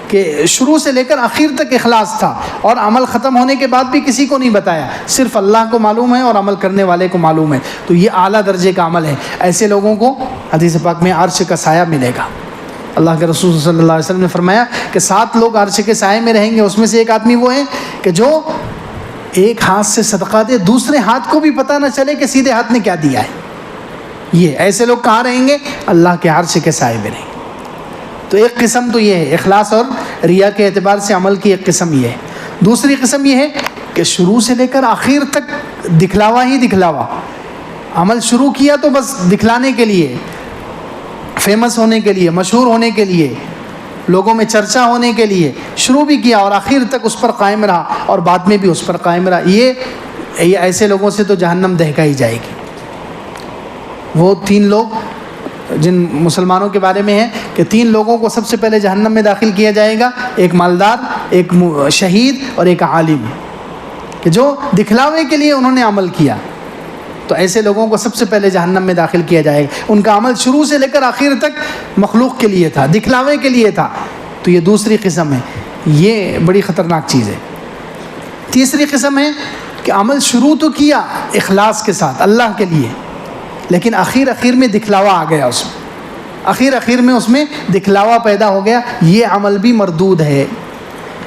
کہ شروع سے لے کر آخر تک اخلاص تھا، اور عمل ختم ہونے کے بعد بھی کسی کو نہیں بتایا، صرف اللہ کو معلوم ہے اور عمل کرنے والے کو معلوم ہے، تو یہ اعلیٰ درجے کا عمل ہے۔ ایسے لوگوں کو حدیث پاک میں عرش کا سایہ ملے گا۔ اللہ کے رسول صلی اللہ علیہ وسلم نے فرمایا کہ 7 لوگ عرش کے سائے میں رہیں گے، اس میں سے ایک آدمی وہ ہے کہ جو ایک ہاتھ سے صدقہ دے، دوسرے ہاتھ کو بھی پتہ نہ چلے کہ سیدھے ہاتھ نے کیا دیا ہے۔ یہ ایسے لوگ کہاں رہیں گے؟ اللہ کے عرش کے سائے میں رہیں گے۔ تو ایک قسم تو یہ ہے، اخلاص اور ریا کے اعتبار سے عمل کی ایک قسم یہ ہے۔ دوسری قسم یہ ہے کہ شروع سے لے کر آخر تک دکھلاوا ہی دکھلاوا، عمل شروع کیا تو بس دکھلانے کے لیے، فیمس ہونے کے لیے، مشہور ہونے کے لیے، لوگوں میں چرچا ہونے کے لیے شروع بھی کیا، اور آخر تک اس پر قائم رہا، اور بعد میں بھی اس پر قائم رہا۔ یہ ایسے لوگوں سے تو جہنم دہکائی جائے گی۔ وہ 3 لوگ جن مسلمانوں کے بارے میں ہے کہ 3 لوگوں کو سب سے پہلے جہنم میں داخل کیا جائے گا، ایک مالدار، ایک شہید اور ایک عالم، کہ جو دکھلاوے کے لیے انہوں نے عمل کیا، تو ایسے لوگوں کو سب سے پہلے جہنم میں داخل کیا جائے گا. ان کا عمل شروع سے لے کر آخر تک مخلوق کے لیے تھا, دکھلاوے کے لیے تھا. تو یہ دوسری قسم ہے, یہ بڑی خطرناک چیز ہے. تیسری قسم ہے کہ عمل شروع تو کیا اخلاص کے ساتھ اللہ کے لیے, لیکن آخر میں دکھلاوا آ گیا, اس میں آخر میں اس میں دکھلاوا پیدا ہو گیا. یہ عمل بھی مردود ہے,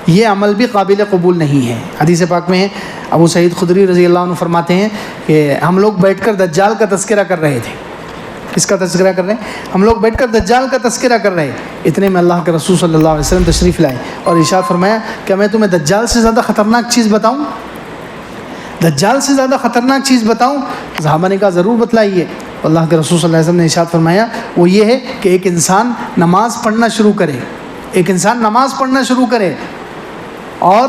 یہ عمل بھی قابل قبول نہیں ہے. حدیث پاک میں ہے, ابو سعید خدری رضی اللہ عنہ فرماتے ہیں کہ ہم لوگ بیٹھ کر دجال کا تذکرہ کر رہے تھے. کس کا تذکرہ کر رہے ہیں؟ ہم لوگ بیٹھ کر دجال کا تذکرہ کر رہے. اتنے میں اللہ کے رسول صلی اللہ علیہ وسلم تشریف لائے اور ارشاد فرمایا کہ میں تمہیں دجال سے زیادہ خطرناک چیز بتاؤں, دجال سے زیادہ خطرناک چیز بتاؤں؟ صحابہ نے کہا ضرور بتلائیے. اللہ کے رسول صلی اللہ علیہ وسلم نے ارشاد فرمایا وہ یہ ہے کہ ایک انسان نماز پڑھنا شروع کرے, اور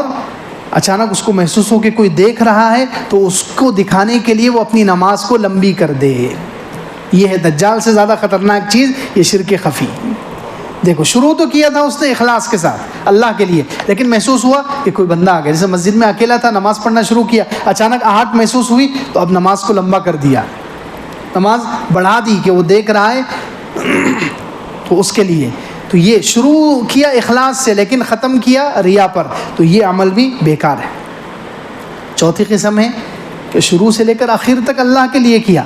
اچانک اس کو محسوس ہو کہ کوئی دیکھ رہا ہے, تو اس کو دکھانے کے لیے وہ اپنی نماز کو لمبی کر دے. یہ ہے دجال سے زیادہ خطرناک چیز, یہ شرک خفی. دیکھو شروع تو کیا تھا اس نے اخلاص کے ساتھ اللہ کے لیے, لیکن محسوس ہوا کہ کوئی بندہ آ گیا. جیسے مسجد میں اکیلا تھا, نماز پڑھنا شروع کیا, اچانک آہٹ محسوس ہوئی تو اب نماز کو لمبا کر دیا, نماز بڑھا دی کہ وہ دیکھ رہا ہے تو اس کے لیے. تو یہ شروع کیا اخلاص سے لیکن ختم کیا ریا پر, تو یہ عمل بھی بیکار ہے. چوتھی قسم ہے کہ شروع سے لے کر آخر تک اللہ کے لیے کیا,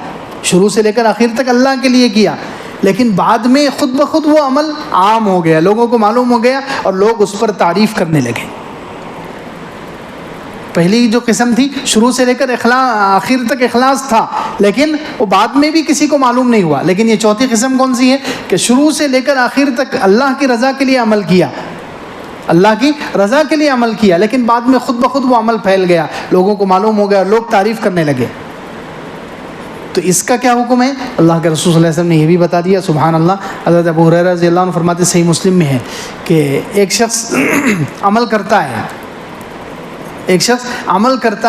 کے لیے کیا, لیکن بعد میں خود بخود وہ عمل عام ہو گیا, لوگوں کو معلوم ہو گیا اور لوگ اس پر تعریف کرنے لگے. پہلی جو قسم تھی شروع سے لے کر آخر تک اخلاص تھا, لیکن وہ بعد میں بھی کسی کو معلوم نہیں ہوا. لیکن یہ چوتھی قسم کون سی ہے کہ شروع سے لے کر آخر تک اللہ کی رضا کے لیے عمل کیا, لیکن بعد میں خود بخود وہ عمل پھیل گیا, لوگوں کو معلوم ہو گیا, لوگ تعریف کرنے لگے. تو اس کا کیا حکم ہے؟ اللہ کے رسول صلی اللہ علیہ وسلم نے یہ بھی بتا دیا. سبحان اللہ. حضرت ابو ہریرہ رضی اللہ عنہ فرماتے, صحیح مسلم میں ہے کہ ایک شخص عمل کرتا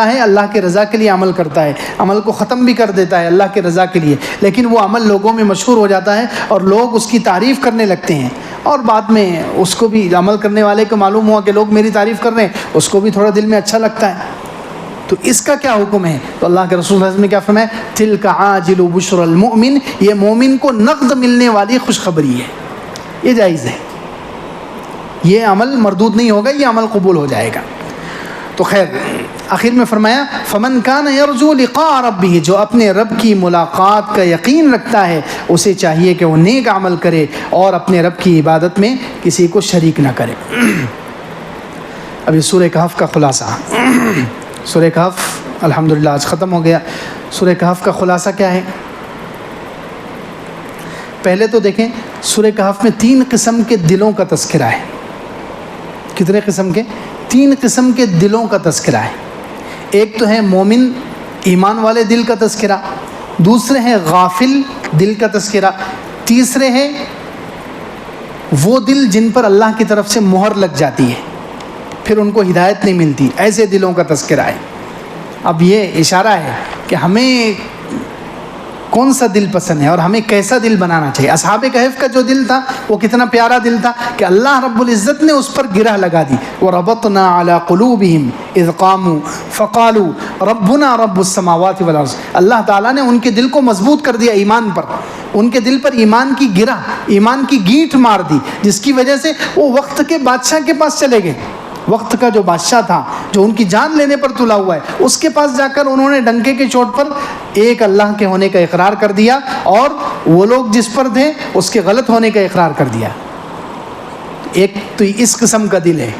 ہے اللہ کی رضا کے لیے عمل کرتا ہے, عمل کو ختم بھی کر دیتا ہے اللہ کی رضا کے لیے, لیکن وہ عمل لوگوں میں مشہور ہو جاتا ہے اور لوگ اس کی تعریف کرنے لگتے ہیں, اور بعد میں اس کو بھی عمل کرنے والے کو معلوم ہوا کہ لوگ میری تعریف کر رہے ہیں, اس کو بھی تھوڑا دل میں اچھا لگتا ہے. تو اس کا کیا حکم ہے؟ تو اللہ کے رسول صلی اللہ علیہ وسلم نے کیا فرمایا, تلک عاجل بشر المؤمن, یہ مومن کو نقد ملنے والی خوشخبری ہے, یہ جائز ہے, یہ عمل مردود نہیں ہوگا, یہ عمل قبول ہو جائے گا. تو خیر آخر میں فرمایا فمن کان یرجو لقاء ربہ, جو اپنے رب کی ملاقات کا یقین رکھتا ہے اسے چاہیے کہ وہ نیک عمل کرے اور اپنے رب کی عبادت میں کسی کو شریک نہ کرے. اب یہ سورہ کہف کا خلاصہ, سورہ کہف الحمدللہ آج ختم ہو گیا. سورہ کہف کا خلاصہ کیا ہے؟ پہلے تو دیکھیں سورہ کہف میں 3 قسم کے دلوں کا تذکرہ ہے. کتنے قسم کے؟ 3 قسم کے دلوں کا تذکرہ ہے. ایک تو ہے مومن ایمان والے دل کا تذکرہ, دوسرے ہیں غافل دل کا تذکرہ, تیسرے ہیں وہ دل جن پر اللہ کی طرف سے مہر لگ جاتی ہے, پھر ان کو ہدایت نہیں ملتی, ایسے دلوں کا تذکرہ ہے. اب یہ اشارہ ہے کہ ہمیں کون سا دل پسند ہے اور ہمیں کیسا دل بنانا چاہیے. اصحاب کہف کا جو دل تھا وہ کتنا پیارا دل تھا کہ اللہ رب العزت نے اس پر گرہ لگا دی. وَرَبَطْنَا عَلَىٰ قُلُوبِهِمْ إِذْ قَامُوا فَقَالُوا رَبُّنَا رَبُّ السَّمَاوَاتِ وَالْأَرْضِ. اللہ تعالیٰ نے ان کے دل کو مضبوط کر دیا ایمان پر, ان کے دل پر ایمان کی گرہ, ایمان کی گینٹ مار دی, جس کی وجہ سے وہ وقت کے بادشاہ کے پاس چلے گئے. وقت کا جو بادشاہ تھا جو ان کی جان لینے پر تلا ہوا ہے, اس کے پاس جا کر انہوں نے ڈنکے کے چوٹ پر ایک اللہ کے ہونے کا اقرار کر دیا, اور وہ لوگ جس پر تھے اس کے غلط ہونے کا اقرار کر دیا. ایک تو اس قسم کا دل ہے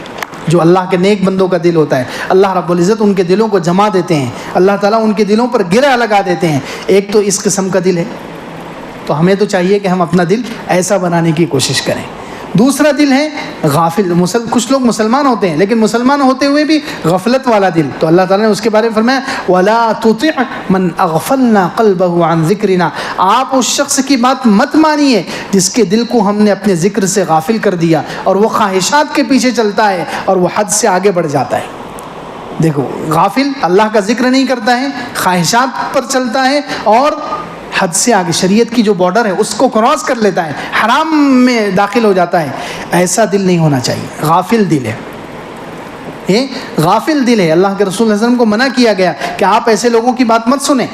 جو اللہ کے نیک بندوں کا دل ہوتا ہے. اللہ رب العزت ان کے دلوں کو جما دیتے ہیں, اللہ تعالیٰ ان کے دلوں پر گرہ لگا دیتے ہیں. ایک تو اس قسم کا دل ہے, تو ہمیں تو چاہیے کہ ہم اپنا دل ایسا بنانے کی کوشش کریں. دوسرا دل ہے غافل. کچھ لوگ مسلمان ہوتے ہیں لیکن مسلمان ہوتے ہوئے بھی غفلت والا دل, تو اللہ تعالیٰ نے اس کے بارے میں فرمایا وَلَا تُطِعْ مَنْ أَغْفَلْنَا قَلْبَهُ عَنْ ذِكْرِنَا. آپ اس شخص کی بات مت مانیے جس کے دل کو ہم نے اپنے ذکر سے غافل کر دیا, اور وہ خواہشات کے پیچھے چلتا ہے اور وہ حد سے آگے بڑھ جاتا ہے. دیکھو غافل اللہ کا ذکر نہیں کرتا ہے, خواہشات پر چلتا ہے اور حد سے آگے شریعت کی جو بارڈر ہے اس کو کراس کر لیتا ہے, حرام میں داخل ہو جاتا ہے. ایسا دل نہیں ہونا چاہیے, غافل دل ہے, غافل دل ہے. اللہ کے رسول صلی اللہ علیہ وسلم کو منع کیا گیا کہ آپ ایسے لوگوں کی بات مت سنیں.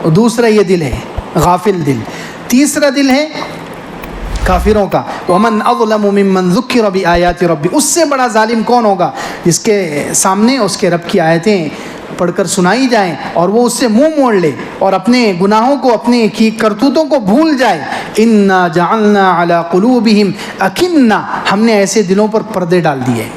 اور دوسرا یہ دل ہے غافل دل. تیسرا دل ہے کافروں کا. ومن اظلم ممن ذکر بآیات ربی، اس سے بڑا ظالم کون ہوگا جس کے سامنے اس کے رب کی آیتیں پڑھ کر سنائی جائیں اور وہ اس سے منہ موڑ لے اور اپنے گناہوں کو، اپنے کی کرتوتوں کو بھول جائے. انا جعلنا علی قلوبہم اکنہ، ہم نے ایسے دلوں پر پردے ڈال دیے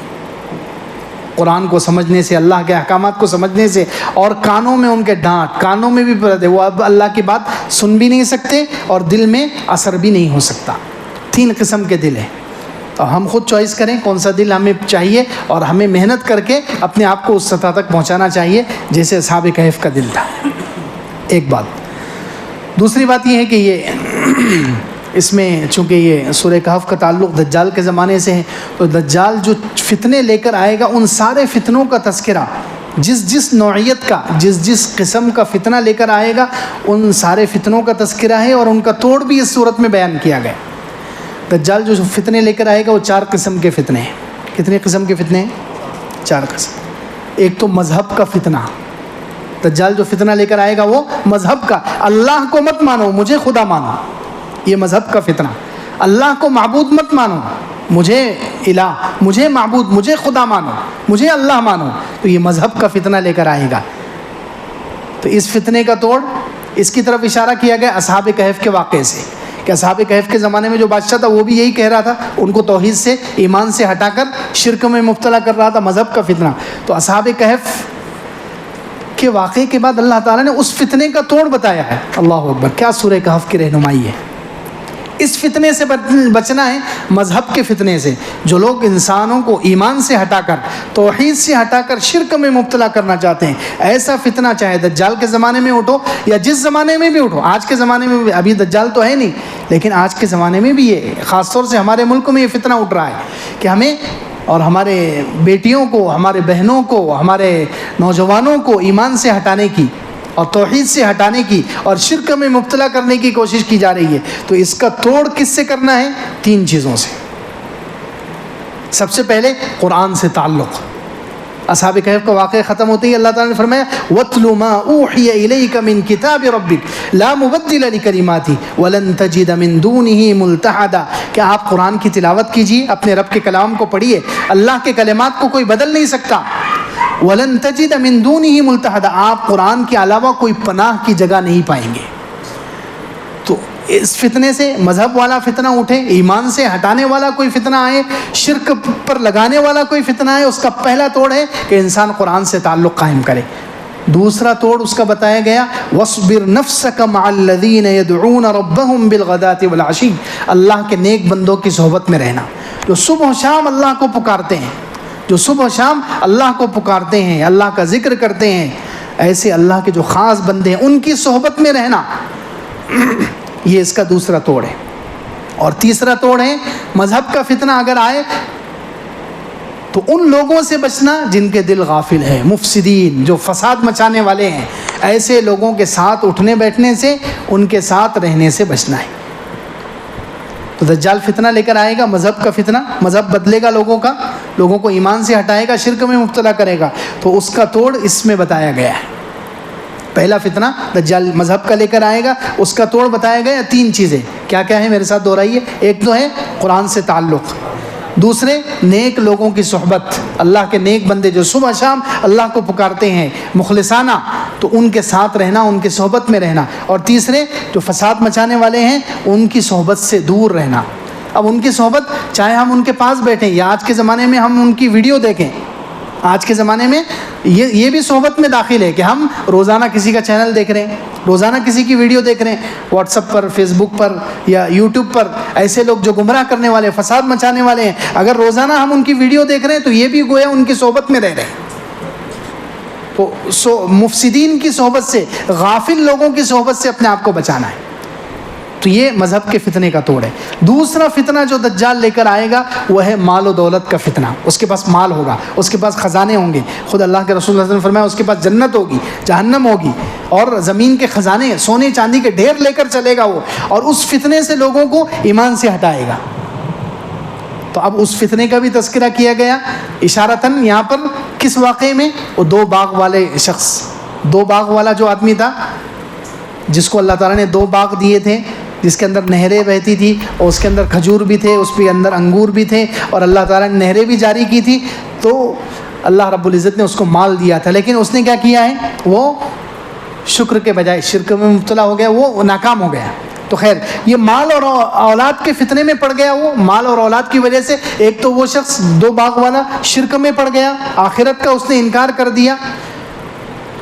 قرآن کو سمجھنے سے، اللہ کے احکامات کو سمجھنے سے، اور کانوں میں ان کے ڈانٹ، کانوں میں بھی پردے، وہ اب اللہ کی بات سن بھی نہیں سکتے اور دل میں اثر بھی نہیں ہو سکتا. 3 قسم کے دل ہیں. تو ہم خود چوائس کریں کون سا دل ہمیں چاہیے، اور ہمیں محنت کر کے اپنے آپ کو اس سطح تک پہنچانا چاہیے جیسے اصحاب کہف کا دل تھا. ایک بات. دوسری بات یہ ہے کہ یہ اس میں چونکہ یہ سورہ کہف کا تعلق دجال کے زمانے سے ہے، تو دجال جو فتنے لے کر آئے گا ان سارے فتنوں کا تذکرہ، جس نوعیت کا، جس قسم کا فتنہ لے کر آئے گا ان سارے فتنوں کا تذکرہ ہے، اور ان کا توڑ بھی اس صورت میں بیان کیا گیا. دجال جو فتنے لے کر آئے گا وہ 4 قسم کے فتنے ہیں. کتنے قسم کے فتنے ہیں؟ 4 قسم. ایک تو مذہب کا فتنہ. دجال جو فتنہ لے کر آئے گا وہ مذہب کا، اللہ کو مت مانو مجھے خدا مانو، یہ مذہب کا فتنہ. اللہ کو معبود مت مانو، مجھے الہ، مجھے معبود، مجھے خدا مانو، مجھے اللہ مانو. تو یہ مذہب کا فتنہ لے کر آئے گا. تو اس فتنے کا توڑ، اس کی طرف اشارہ کیا گیا اصحاب کہف کے واقعے سے، کہ اصحاب کہف کے زمانے میں جو بادشاہ تھا وہ بھی یہی کہہ رہا تھا، ان کو توحید سے، ایمان سے ہٹا کر شرک میں مبتلا کر رہا تھا، مذہب کا فتنہ. تو اصحاب کہف کے واقعے کے بعد اللہ تعالیٰ نے اس فتنے کا توڑ بتایا ہے. اللہ اکبر، کیا سورہ کہف کی رہنمائی ہے. اس فتنے سے بچنا ہے، مذہب کے فتنے سے، جو لوگ انسانوں کو ایمان سے ہٹا کر، توحید سے ہٹا کر شرک میں مبتلا کرنا چاہتے ہیں. ایسا فتنہ چاہے دجال کے زمانے میں اٹھو یا جس زمانے میں بھی اٹھو، آج کے زمانے میں بھی، ابھی دجال تو ہے نہیں لیکن آج کے زمانے میں بھی یہ، خاص طور سے ہمارے ملک میں یہ فتنہ اٹھ رہا ہے کہ ہمیں اور ہمارے بیٹیوں کو، ہمارے بہنوں کو، ہمارے نوجوانوں کو ایمان سے ہٹانے کی اور توحید سے ہٹانے کی اور شرک میں مبتلا کرنے کی کوشش کی جا رہی ہے. تو اس کا توڑ کس سے کرنا ہے؟ 3 چیزوں سے. سب سے پہلے قرآن سے تعلق. اصحاب کہف کا واقعہ ختم ہوتے ہی اللہ تعالیٰ نے فرمایا وَاتْلُ مَا أُوحِيَ إِلَيْكَ مِنْ كِتَابِ رَبِّكَ لَا مُبَدِّلَ لِكَلِمَاتِهِ وَلَن تَجِدَ مِن دُونِهِ مُلْتَحَدًا. کہ آپ قرآن کی تلاوت کیجیے، اپنے رب کے کلام کو پڑھیے، اللہ کے کلمات کو کوئی بدل نہیں سکتا. وَلَن تَجِدَ مِن دُونِهِ مُلْتَحَدًا، آپ قرآن کے علاوہ کوئی پناہ کی جگہ نہیں پائیں گے. تو اس فتنے سے، مذہب والا فتنہ اٹھے، ایمان سے ہٹانے والا کوئی فتنہ آئے، شرک پر لگانے والا کوئی فتنہ آئے، اس کا پہلا توڑ ہے کہ انسان قرآن سے تعلق قائم کرے. دوسرا توڑ اس کا بتایا گیا وَاصْبِرْ نَفْسَكَ مَعَ الَّذِينَ يَدْعُونَ رَبَّهُمْ بِالْغَدَاةِ وَالْعَشِيِّ. اللہ کے نیک بندوں کی صحبت میں رہنا، جو صبح و شام اللہ کو پکارتے ہیں، جو صبح و شام اللہ کو پکارتے ہیں، اللہ کا ذکر کرتے ہیں، ایسے اللہ کے جو خاص بندے ہیں ان کی صحبت میں رہنا. یہ اس کا دوسرا توڑ ہے. اور تیسرا توڑ ہے مذہب کا فتنہ اگر آئے تو ان لوگوں سے بچنا جن کے دل غافل ہے، مفسدین، جو فساد مچانے والے ہیں، ایسے لوگوں کے ساتھ اٹھنے بیٹھنے سے، ان کے ساتھ رہنے سے بچنا ہے. تو دجال فتنہ لے کر آئے گا، مذہب کا فتنہ، مذہب بدلے گا لوگوں کو ایمان سے ہٹائے گا، شرک میں مبتلا کرے گا. تو اس کا توڑ اس میں بتایا گیا ہے. پہلا فتنہ دجال مذہب کا لے کر آئے گا، اس کا توڑ بتایا گیا 3 چیزیں. کیا کیا ہے میرے ساتھ دہرائیے. ایک تو ہے قرآن سے تعلق، دوسرے نیک لوگوں کی صحبت، اللہ کے نیک بندے جو صبح شام اللہ کو پکارتے ہیں مخلصانہ، تو ان کے ساتھ رہنا، ان کی صحبت میں رہنا. اور تیسرے جو فساد مچانے والے ہیں ان کی صحبت سے دور رہنا. اب ان کی صحبت چاہے ہم ان کے پاس بیٹھیں یا آج کے زمانے میں ہم ان کی ویڈیو دیکھیں، آج کے زمانے میں یہ بھی صحبت میں داخل ہے کہ ہم روزانہ کسی کا چینل دیکھ رہے ہیں، روزانہ کسی کی ویڈیو دیکھ رہے ہیں، واٹس ایپ پر، فیس بک پر یا یوٹیوب پر. ایسے لوگ جو گمراہ کرنے والے، فساد مچانے والے ہیں، اگر روزانہ ہم ان کی ویڈیو دیکھ رہے ہیں تو یہ بھی گویا ان کی صحبت میں رہ رہے ہیں. تو مفسدین کی صحبت سے، غافل لوگوں کی صحبت سے اپنے آپ کو بچانا ہے. تو یہ مذہب کے فتنے کا توڑ ہے. دوسرا فتنہ جو دجال لے کر آئے گا وہ ہے مال و دولت کا فتنہ. اس کے پاس مال ہوگا، اس کے پاس خزانے ہوں گے. خود اللہ کے رسول صلی اللہ علیہ وسلم نے فرمایا اس کے پاس جنت ہوگی، جہنم ہوگی، اور زمین کے خزانے، سونے چاندی کے ڈھیر لے کر چلے گا وہ، اور اس فتنے سے لوگوں کو ایمان سے ہٹائے گا. تو اب اس فتنے کا بھی تذکرہ کیا گیا اشارتاً یہاں پر. کس واقعے میں؟ وہ 2 باغ والے شخص، 2 باغ والا جو آدمی تھا، جس کو اللہ تعالیٰ نے 2 باغ دیے تھے، جس کے اندر نہریں بہتی تھی اور اس کے اندر کھجور بھی تھے، اس کے اندر انگور بھی تھے، اور اللہ تعالیٰ نے نہریں بھی جاری کی تھی، تو اللہ رب العزت نے اس کو مال دیا تھا، لیکن اس نے کیا کیا ہے، وہ شکر کے بجائے شرک میں مبتلا ہو گیا، وہ ناکام ہو گیا۔ تو خیر یہ مال اور اولاد کے فتنے میں پڑ گیا، وہ مال اور اولاد کی وجہ سے ایک تو وہ شخص 2 باغ والا شرک میں پڑ گیا، آخرت کا اس نے انکار کر دیا،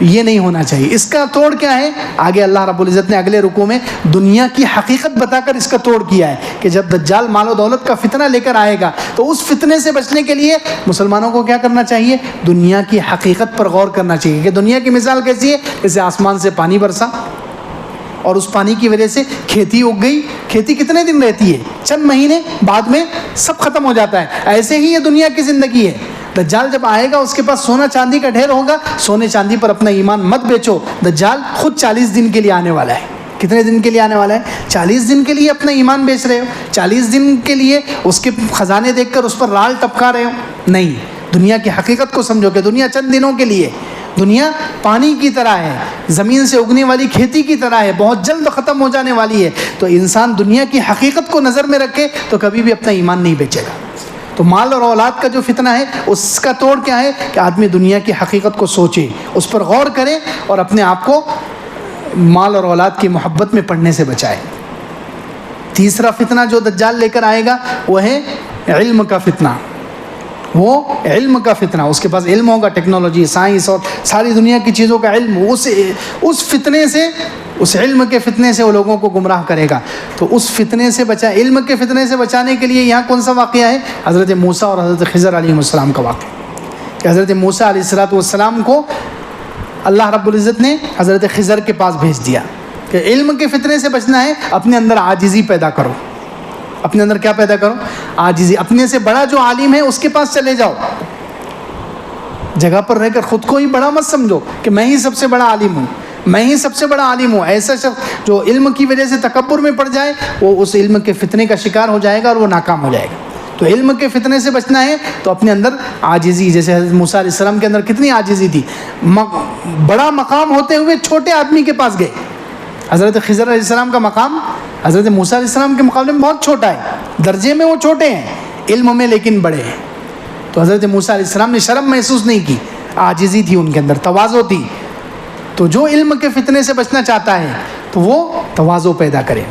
یہ نہیں ہونا چاہیے۔ اس کا توڑ کیا ہے، آگے اللہ رب العزت نے اگلے رکوع میں دنیا کی حقیقت بتا کر اس کا توڑ کیا ہے کہ جب دجال مال و دولت کا فتنہ لے کر آئے گا تو اس فتنے سے بچنے کے لیے مسلمانوں کو کیا کرنا چاہیے، دنیا کی حقیقت پر غور کرنا چاہیے کہ دنیا کی مثال کیسی ہے، جیسے آسمان سے پانی برسا اور اس پانی کی وجہ سے کھیتی اگ گئی۔ کھیتی کتنے دن رہتی ہے، چند مہینے، بعد میں سب ختم ہو جاتا ہے۔ ایسے ہی یہ دنیا کی زندگی ہے۔ دجال جب آئے گا اس کے پاس سونا چاندی کا ڈھیر ہوگا، سونے چاندی پر اپنا ایمان مت بیچو۔ دجال خود 40 دن کے لیے آنے والا ہے۔ کتنے دن کے لیے آنے والا ہے؟ 40 دن کے لیے اپنا ایمان بیچ رہے ہو، 40 دن کے لیے اس کے خزانے دیکھ کر اس پر رال ٹپکا رہے ہو؟ نہیں، دنیا کی حقیقت کو سمجھو کہ دنیا چند دنوں کے لیے، دنیا پانی کی طرح ہے، زمین سے اگنے والی کھیتی کی طرح ہے، بہت جلد ختم ہو جانے والی ہے۔ تو انسان دنیا کی حقیقت کو نظر میں رکھے تو کبھی بھی اپنا ایمان نہیں بیچے گا۔ تو مال اور اولاد کا جو فتنہ ہے اس کا توڑ کیا ہے کہ آدمی دنیا کی حقیقت کو سوچے، اس پر غور کرے اور اپنے آپ کو مال اور اولاد کی محبت میں پڑنے سے بچائے۔ تیسرا فتنہ جو دجال لے کر آئے گا وہ ہے علم کا فتنہ۔ وہ علم کا فتنہ، اس کے پاس علم ہوگا، ٹیکنالوجی، سائنس اور ساری دنیا کی چیزوں کا علم، اس فتنے سے، اس علم کے فتنے سے وہ لوگوں کو گمراہ کرے گا۔ تو اس فتنے سے علم کے فتنے سے بچانے کے لیے یہاں کون سا واقعہ ہے؟ حضرت موسیٰ اور حضرت خضر علیہ السلام کا واقعہ کہ حضرت موسیٰ علیہ السلام کو اللہ رب العزت نے حضرت خضر کے پاس بھیج دیا کہ علم کے فتنے سے بچنا ہے، اپنے اندر عاجزی پیدا کرو۔ اپنے اندر کیا پیدا کرو؟ عاجزی۔ اپنے سے بڑا جو عالم ہے اس کے پاس چلے جاؤ، جگہ پر رہ کر خود کو ہی بڑا مت سمجھو کہ میں ہی سب سے بڑا عالم ہوں، میں ہی سب سے بڑا عالم ہوں۔ ایسا شخص جو علم کی وجہ سے تکبر میں پڑ جائے وہ اس علم کے فتنے کا شکار ہو جائے گا اور وہ ناکام ہو جائے گا۔ تو علم کے فتنے سے بچنا ہے تو اپنے اندر عاجزی، جیسے حضرت موسیٰ علیہ السلام کے اندر کتنی عاجزی تھی، بڑا مقام ہوتے ہوئے چھوٹے آدمی کے پاس گئے۔ حضرت خضر علیہ السلام کا مقام حضرت موسیٰ علیہ السلام کے مقابلے میں بہت چھوٹا ہے، درجے میں وہ چھوٹے ہیں، علم میں لیکن بڑے ہیں۔ تو حضرت موسیٰ علیہ السلام نے شرم محسوس نہیں کی، عاجزی تھی ان کے اندر، تواضع تھی۔ تو جو علم کے فتنے سے بچنا چاہتا ہے تو وہ تواضع پیدا کرے۔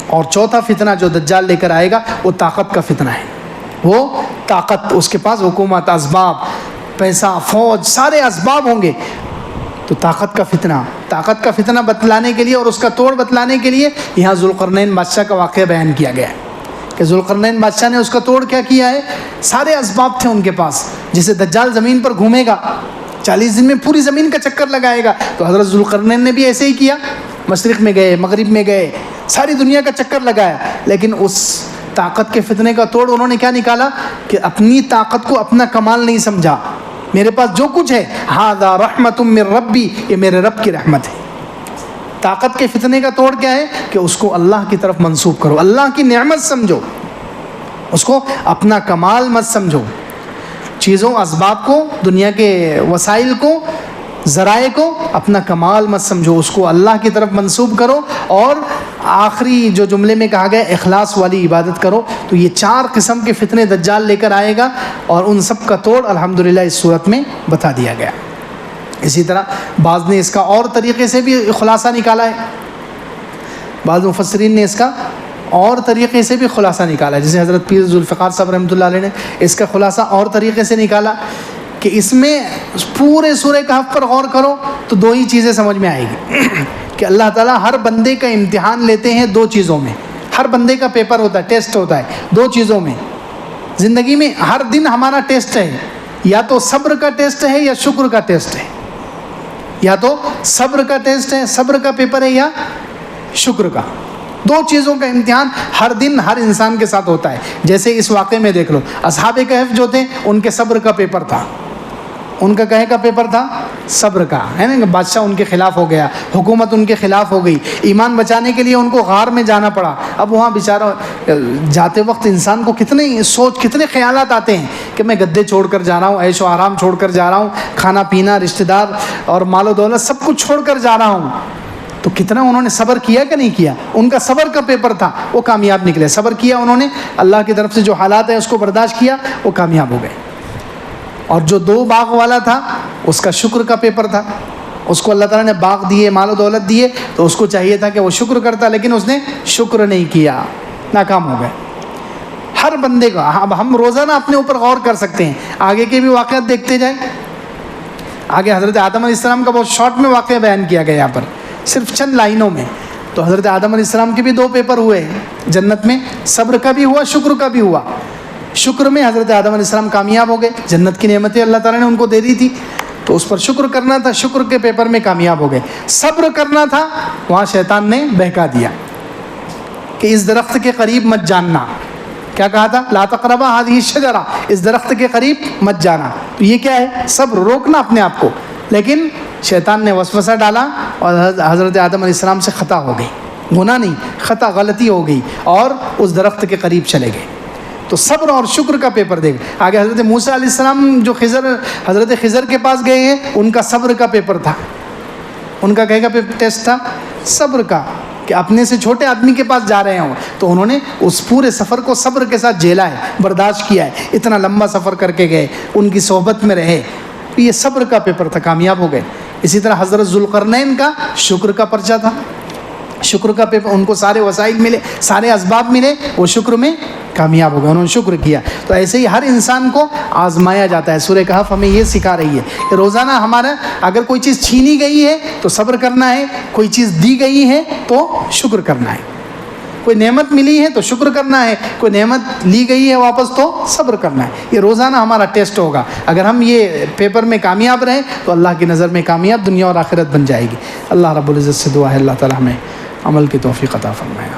اور چوتھا فتنہ جو دجال لے کر آئے گا وہ طاقت کا فتنہ ہے۔ وہ طاقت، اس کے پاس حکومت، اسباب، پیسہ، فوج، سارے اسباب ہوں گے۔ تو طاقت کا فتنہ بتلانے کے لیے اور اس کا توڑ بتلانے کے لیے یہاں ذوالقرنین بادشاہ کا واقعہ بیان کیا گیا ہے کہ ذوالقرنین بادشاہ نے اس کا توڑ کیا کیا ہے، سارے اسباب تھے ان کے پاس۔ جسے دجال زمین پر گھومے گا، 40 دن میں پوری زمین کا چکر لگائے گا، تو حضرت ذوالقرنین نے بھی ایسے ہی کیا، مشرق میں گئے، مغرب میں گئے، ساری دنیا کا چکر لگایا، لیکن اس طاقت کے فتنے کا توڑ انہوں نے کیا نکالا کہ اپنی طاقت کو اپنا کمال نہیں سمجھا۔ میرے پاس جو کچھ ہے، ھذا رحمت من ربی، یہ میرے رب کی رحمت ہے۔ طاقت کے فتنے کا توڑ کیا ہے کہ اس کو اللہ کی طرف منسوب کرو، اللہ کی نعمت سمجھو، اس کو اپنا کمال مت سمجھو۔ چیزوں، اسباب کو، دنیا کے وسائل کو، ذرائع کو اپنا کمال مت سمجھو، اس کو اللہ کی طرف منسوب کرو، اور آخری جو جملے میں کہا گیا اخلاص والی عبادت کرو۔ تو یہ 4 قسم کے فتنے دجال لے کر آئے گا اور ان سب کا توڑ الحمدللہ اس صورت میں بتا دیا گیا۔ اسی طرح بعض نے اس کا اور طریقے سے بھی خلاصہ نکالا ہے، بعض مفسرین نے اس کا اور طریقے سے بھی خلاصہ نکالا، جیسے حضرت پیر ذوالفقار صاحب رحمۃ اللہ علیہ نے اس کا خلاصہ اور طریقے سے نکالا کہ اس میں پورے سورہ کہف پر غور کرو تو 2 ہی چیزیں سمجھ میں آئے گی کہ اللہ تعالیٰ ہر بندے کا امتحان لیتے ہیں 2 چیزوں میں، ہر بندے کا پیپر ہوتا ہے، ٹیسٹ ہوتا ہے 2 چیزوں میں۔ زندگی میں ہر دن ہمارا ٹیسٹ ہے، یا تو صبر کا ٹیسٹ ہے یا شکر کا ٹیسٹ ہے، یا تو صبر کا ٹیسٹ ہے، صبر کا پیپر ہے، یا شکر کا۔ 2 چیزوں کا امتحان ہر دن ہر انسان کے ساتھ ہوتا ہے۔ جیسے اس واقعے میں دیکھ لو، اصحاب کہف جو تھے ان کے صبر کا پیپر تھا، ان کا کہے کا پیپر تھا صبر کا، ہے نا، بادشاہ ان کے خلاف ہو گیا، حکومت ان کے خلاف ہو گئی، ایمان بچانے کے لیے ان کو غار میں جانا پڑا۔ اب وہاں بیچارہ جاتے وقت انسان کو کتنے خیالات آتے ہیں کہ میں گدے چھوڑ کر جا رہا ہوں، عیش و آرام چھوڑ کر جا رہا ہوں، کھانا پینا، رشتہ دار اور مال و دولت سب کچھ چھوڑ کر جا رہا ہوں۔ تو تو کتنا انہوں نے صبر کیا کہ نہیں کیا؟ ان کا صبر کا پیپر تھا، وہ کامیاب نکلے. صبر کیا انہوں نے، اللہ کی طرف سے جو حالات ہیں اس کو برداشت کیا، وہ کامیاب ہو گئے. اور جو 2 باغ والا تھا اس کا شکر کا پیپر تھا. اس کو اللہ تعالیٰ نے باغ دیے، مال و دولت دیے، تو اس کو چاہیے تھا کہ وہ شکر کرتا، لیکن اس نے شکر نہیں کیا، ناکام ہو گئے. ہر بندے کا اب ہم روزانہ اپنے اوپر غور کر سکتے ہیں. آگے کے بھی واقعات دیکھتے جائیں. آگے حضرت آدم علیہ السلام کا بہت شارٹ میں واقعہ بیان کیا گیا یہاں پر، صرف چند لائنوں میں. تو حضرت آدم علیہ السلام کے بھی 2 پیپر ہوئے جنت میں، صبر کا بھی ہوا، شکر کا بھی ہوا. شکر میں حضرت آدم علیہ السلام کامیاب ہو گئے. جنت کی نعمتیں اللہ تعالیٰ نے ان کو دے دی تھی، تو اس پر شکر کرنا تھا، شکر کے پیپر میں کامیاب ہو گئے. صبر کرنا تھا، وہاں شیطان نے بہکا دیا کہ اس درخت کے قریب مت جاننا. کیا کہا تھا؟ لا تقربا هذه الشجرہ، اس درخت کے قریب مت جانا. تو یہ کیا ہے؟ صبر، روکنا اپنے آپ کو. لیکن شیطان نے وسوسہ ڈالا اور حضرت آدم علیہ السلام سے خطا ہو گئی. گناہ نہیں، خطا، غلطی ہو گئی، اور اس درخت کے قریب چلے گئے. تو صبر اور شکر کا پیپر دے گئے. آگے حضرت موسیٰ علیہ السلام جو حضرت خضر کے پاس گئے ہیں، ان کا صبر کا پیپر تھا. ان کا کہے گا ٹیسٹ تھا صبر کا، کہ اپنے سے چھوٹے آدمی کے پاس جا رہے ہوں. تو انہوں نے اس پورے سفر کو صبر کے ساتھ جھیلا ہے، برداشت کیا ہے. اتنا لمبا سفر کر کے گئے، ان کی صحبت میں رہے. تو یہ صبر کا پیپر تھا، کامیاب ہو گئے. اسی طرح حضرت ذوالقرنین کا شکر کا پرچہ تھا. شکر کا پیپر، ان کو سارے وسائل ملے، سارے اسباب ملے، وہ شکر میں کامیاب ہو گئے، انہوں نے شکر کیا. تو ایسے ہی ہر انسان کو آزمایا جاتا ہے. سورہ کہف ہمیں یہ سکھا رہی ہے کہ روزانہ ہمارا اگر کوئی چیز چھینی گئی ہے تو صبر کرنا ہے، کوئی چیز دی گئی ہے تو شکر کرنا ہے. کوئی نعمت ملی ہے تو شکر کرنا ہے، کوئی نعمت لی گئی ہے واپس تو صبر کرنا ہے. یہ روزانہ ہمارا ٹیسٹ ہوگا. اگر ہم یہ پیپر میں کامیاب رہیں تو اللہ کی نظر میں کامیاب دنیا اور آخرت بن جائے گی. اللہ رب العزت سے دعا ہے اللہ تعالیٰ ہمیں عمل کی توفیق عطا فرمائے.